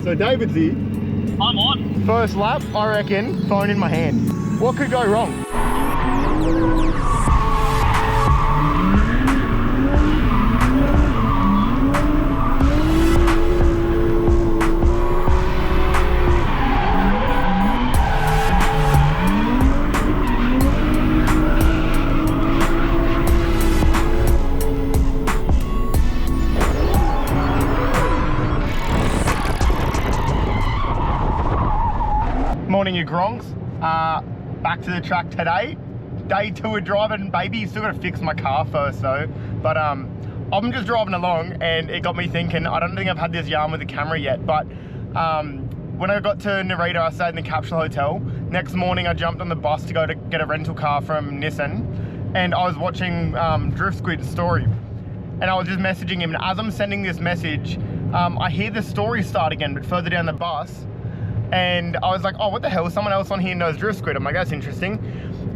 So David's here. I'm on. First lap, I reckon, phone in my hand. What could go wrong? Morning, you gronks. Back to the track today. Day 2 of driving, baby. Still got to fix my car first though. But I'm just driving along and it got me thinking, I don't think I've had this yarn with the camera yet, but when I got to Narita, I stayed in the capsule hotel. Next morning, I jumped on the bus to go to get a rental car from Nissan, and I was watching Drift Squid's story. And I was just messaging him, and as I'm sending this message, I hear the story start again, but further down the bus. And I was like, oh, what the hell? Someone else on here knows Drift Squid. I'm like, that's interesting.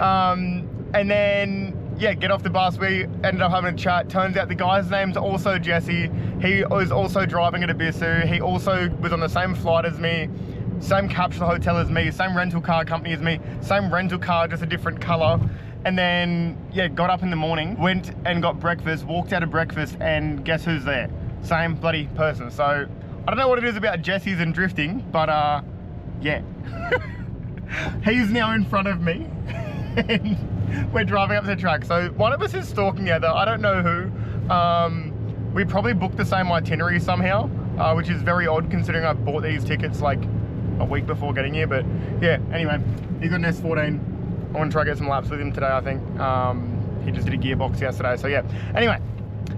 And then, yeah, get off the bus. We ended up having a chat. Turns out the guy's name's also Jesse. He was also driving at Ebisu. He also was on the same flight as me, same capsule hotel as me, same rental car company as me, same rental car, just a different color. And then, yeah, got up in the morning, went and got breakfast, walked out of breakfast, and guess who's there? Same bloody person. So, I don't know what it is about Jesse's and drifting, but yeah. He's now in front of me and we're driving up to the track. So one of us is stalking the other. I don't know who. We probably booked the same itinerary somehow, which is very odd considering I bought these tickets like a week before getting here. But yeah, anyway, he's got an S14. I want to try to get some laps with him today, I think. He just did a gearbox yesterday, so yeah. Anyway,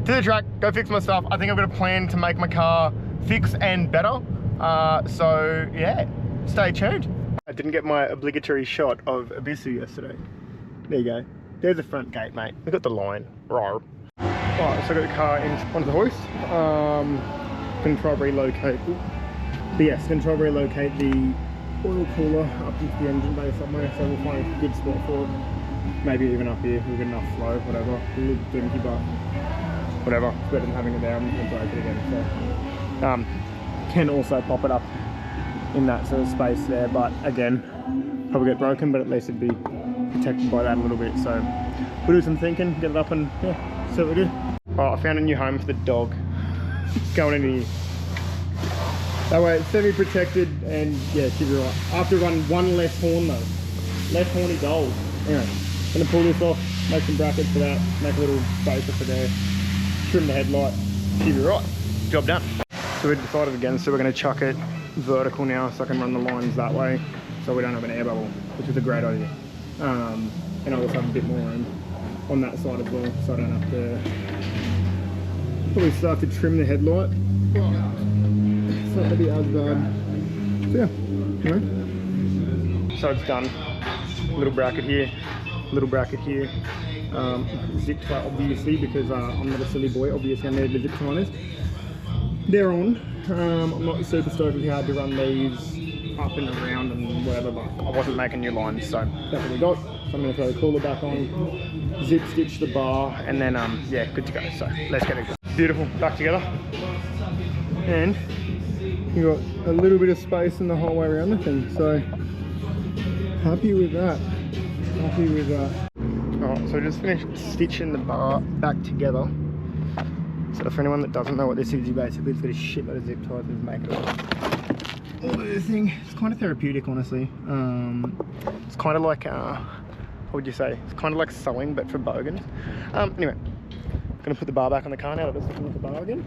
to the track, go fix my stuff. I think I've got a plan to make my car fix and better. So yeah. Stay tuned. I didn't get my obligatory shot of Ebisu yesterday. There you go. There's the front gate, mate. We've got the line. Rawr. Alright, so I got the car in onto the hoist. Gonna try to relocate. But yes, gonna try to relocate the oil cooler up into the engine bay somewhere, so we'll find a good spot for it. Maybe even up here. We've got enough flow, whatever. A little dinky, but whatever. It's better than having it there. I'm gonna break it again. So can also pop it up in that sort of space there, but again, probably get broken, but at least it'd be protected by that a little bit. So we'll do some thinking, get it up, and yeah, see what we do. Oh, I found a new home for the dog. Going in here. That way it's semi-protected, and yeah, she'll be right. I have to run one less horn though. Less horny gold. Anyway, gonna pull this off, make some brackets for that, make a little spacer for there, trim the headlight, she'll be right. Job done. So we decided again, so we're gonna chuck it vertical now so I can run the lines that way so we don't have an air bubble, which is a great idea. And I also have a bit more room on that side as well, so I don't have to probably start to trim the headlight. It's not going to be as bad. So yeah, anyway. So it's done. Little bracket here, little bracket here. Zip tie obviously because I'm not a silly boy, obviously I need the zip liners. They're on. I'm not super stoked with how to run these up and around and whatever, but I wasn't making new lines, so that's what we got. So I'm going to throw the cooler back on, zip stitch the bar, and then yeah, good to go. So let's get it. Beautiful, back together. And you got a little bit of space in the whole way around the thing, so happy with that. Happy with that. Alright, so I just finished stitching the bar back together. So for anyone that doesn't know what this is, you basically just got a shitload of zip ties and make it all this thing. It's kind of therapeutic, honestly. It's kind of like, what would you say? It's kind of like sewing, but for bogans. Anyway, gonna put the bar back on the car now that it's looking like a bar again,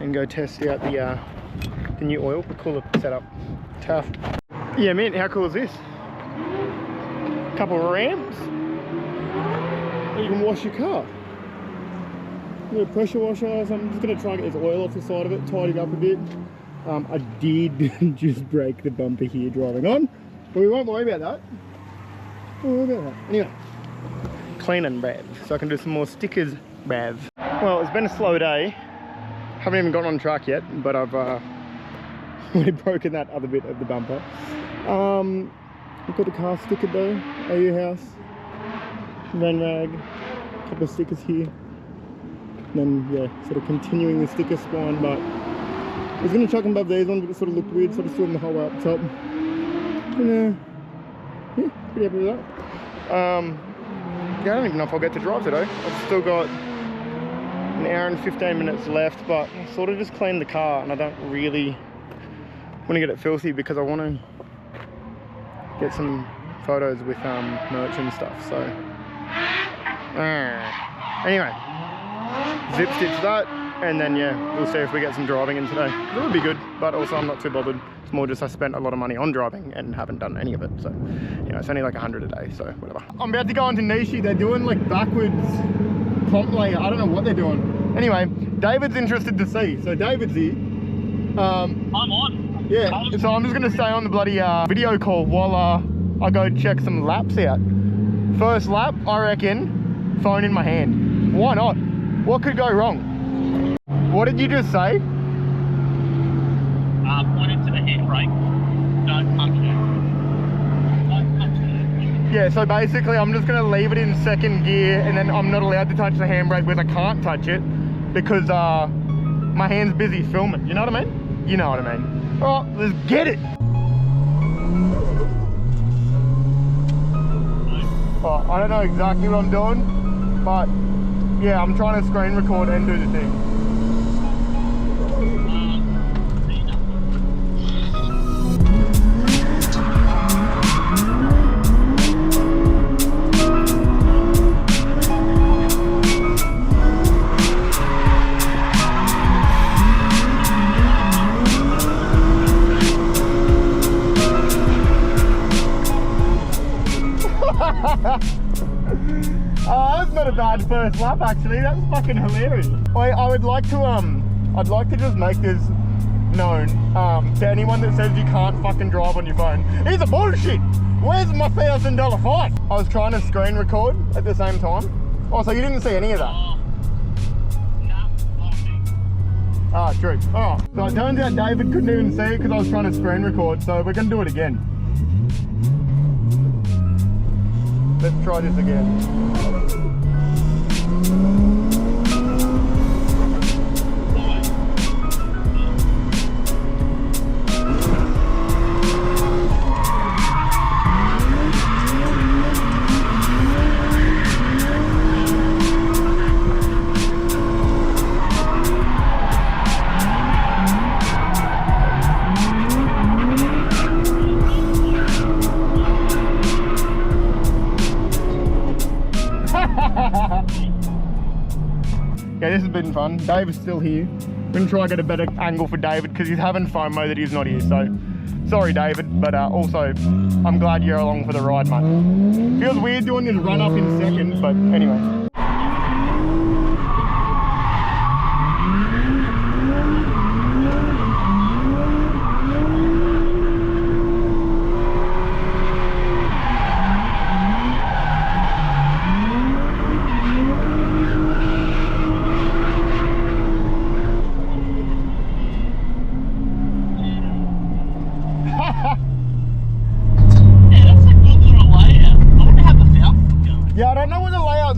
and go test out the new oil cooler setup. Tough. Yeah, man, how cool is this? Couple of ramps. You can wash your car. A pressure washer. So I'm just going to try and get this oil off the side of it, tidy up a bit. I did just break the bumper here driving on, but we won't worry about that. We'll worry about that. Anyway, clean and rev, so I can do some more stickers rev. Well, it's been a slow day. Haven't even gotten on track yet, but I've already broken that other bit of the bumper. I've got the car stickered though, AU House, Renrag, a couple of stickers here. And then yeah, sort of continuing the sticker spline, but was going to chuck them above these ones, but it sort of looked weird, so I just threw them the whole way up top. And, yeah, pretty happy with that. Yeah, I don't even know if I'll get to drive today. I've still got an hour and 15 minutes left, but I sort of just cleaned the car and I don't really want to get it filthy because I want to get some photos with merch and stuff. So anyway, zip stitch that, and then yeah, we'll see if we get some driving in today. It would be good, but also I'm not too bothered. It's more just I spent a lot of money on driving and haven't done any of it, so you know, it's only like 100 a day, so whatever. I'm about to go into Nishi. They're doing like backwards prompt layer. I don't know what they're doing. Anyway, David's interested to see, so David's here. I'm on. Yeah, so I'm just gonna stay on the bloody video call while I go check some laps out. First lap, I reckon, phone in my hand. Why not? What could go wrong? What did you just say? Point into the handbrake. Don't touch it. Don't touch it. Yeah, so basically I'm just going to leave it in second gear, and then I'm not allowed to touch the handbrake because I can't touch it because my hand's busy filming. You know what I mean? You know what I mean. Alright, let's get it. Oh, I don't know exactly what I'm doing, but yeah, I'm trying to screen record and do the thing. That's not a bad first lap actually. That's fucking hilarious. Wait, I would like to I'd like to just make this known to anyone that says you can't fucking drive on your phone. It's a bullshit. Where's my $1,000 fine? I was trying to screen record at the same time. Oh, so you didn't see any of that? Ah, true. Oh, so it turns out David couldn't even see it because I was trying to screen record, so we're gonna do it again. Let's try this again. Yeah, this has been fun. David's still here. I'm gonna try and get a better angle for David because he's having FOMO that he's not here. So, sorry David, but also, I'm glad you're along for the ride, mate. Feels weird doing this run up in second, but anyway.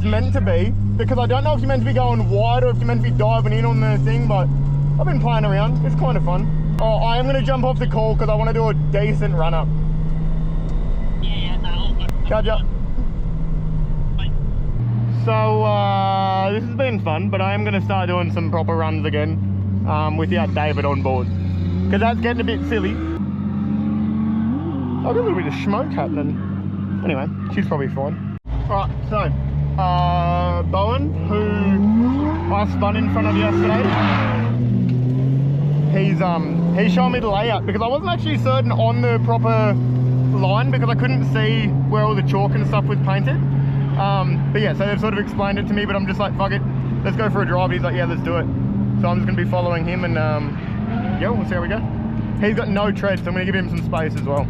Meant to be, because I don't know if you're meant to be going wide or if you're meant to be diving in on the thing, but I've been playing around. It's kind of fun. Oh, I am going to jump off the call because I want to do a decent run up. Yeah, no. Catch up. Bye. So this has been fun, but I am going to start doing some proper runs again without David on board, because that's getting a bit silly. I've got a little bit of smoke happening. Anyway, she's probably fine. Alright, so Bowen, who I spun in front of yesterday, he's showing me the layout because I wasn't actually certain on the proper line because I couldn't see where all the chalk and stuff was painted. But yeah, so they've sort of explained it to me, but I'm just like, fuck it, let's go for a drive. He's like, yeah, let's do it. So I'm just gonna be following him and yeah, we'll see how we go. He's got no tread, so I'm gonna give him some space as well.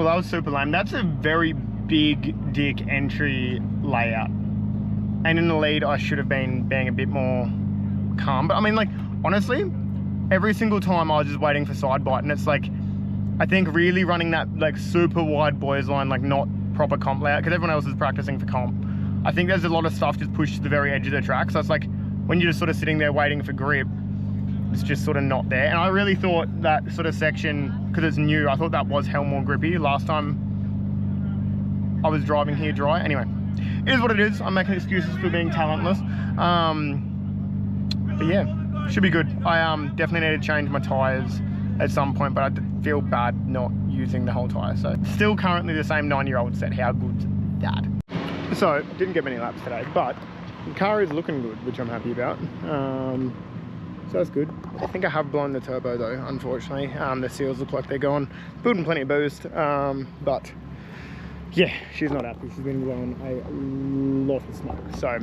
Well, that was super lame. That's a very big dick entry layout. And in the lead, I should have been being a bit more calm. But I mean, like, honestly, every single time I was just waiting for side bite. And it's like, I think really running that like super wide boys line, like not proper comp layout, because everyone else is practicing for comp. I think there's a lot of stuff just pushed to the very edge of the track. So it's like, when you're just sort of sitting there waiting for grip, it's just sort of not there. And I really thought that sort of section, because it's new, I thought that was hell more grippy last time I was driving here dry. Anyway, it is what it is. I'm making excuses for being talentless. But yeah, should be good. I definitely need to change my tyres at some point, but I feel bad not using the whole tyre. So still currently the same 9-year-old set. How good's that? So didn't get many laps today, but the car is looking good, which I'm happy about. So that's good. I think I have blown the turbo though, unfortunately. The seals look like they're gone. Building plenty of boost, but yeah, she's not happy. She's been blowing a lot of smoke. So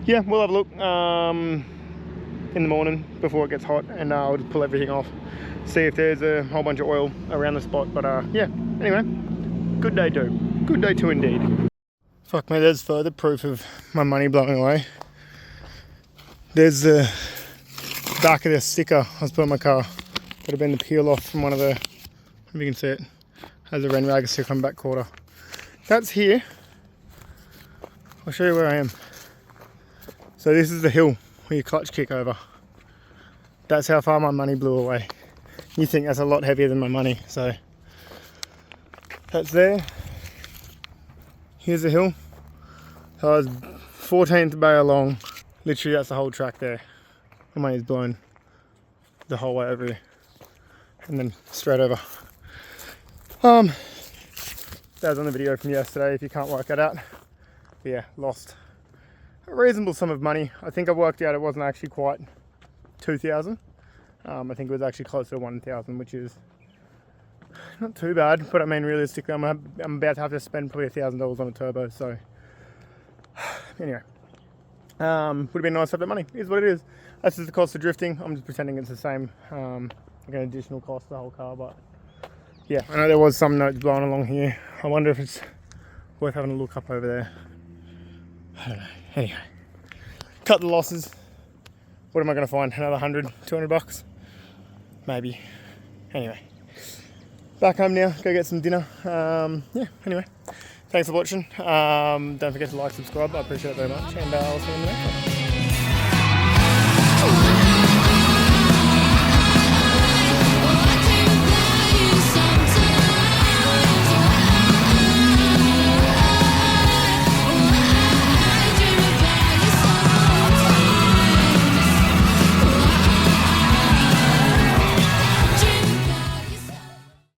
yeah, we'll have a look in the morning before it gets hot, and I'll just pull everything off, see if there's a whole bunch of oil around the spot. But yeah, anyway, good day too. Good day too indeed. Fuck me, there's further proof of my money blowing away. There's the back of the sticker I was putting on my car. Could have been the peel off from one of the, if you can see it, has a Renrag sticker on the back quarter. That's here. I'll show you where I am. So this is the hill where you clutch kick over. That's how far my money blew away. You think that's a lot heavier than my money, so that's there. Here's the hill. So I was 14th bay along. Literally that's the whole track there. My money's blown the whole way over here. And then straight over. That was on the video from yesterday if you can't work it out. But yeah, lost a reasonable sum of money. I think I worked out it wasn't actually quite 2,000. I think it was actually closer to 1,000, which is not too bad. But I mean, realistically, I'm about to have to spend probably $1,000 on a turbo. So anyway, would have been nice to have that money. Is what it is. That's just the cost of drifting. I'm just pretending it's the same, like an additional cost to the whole car. But yeah, I know there was some notes blowing along here. I wonder if it's worth having a look up over there. I don't know. Anyway, cut the losses. What am I going to find? Another 100, 200 bucks? Maybe. Anyway, back home now. Go get some dinner. Yeah, anyway. Thanks for watching. Don't forget to like, subscribe. I appreciate it very much. And I'll see you in the next one.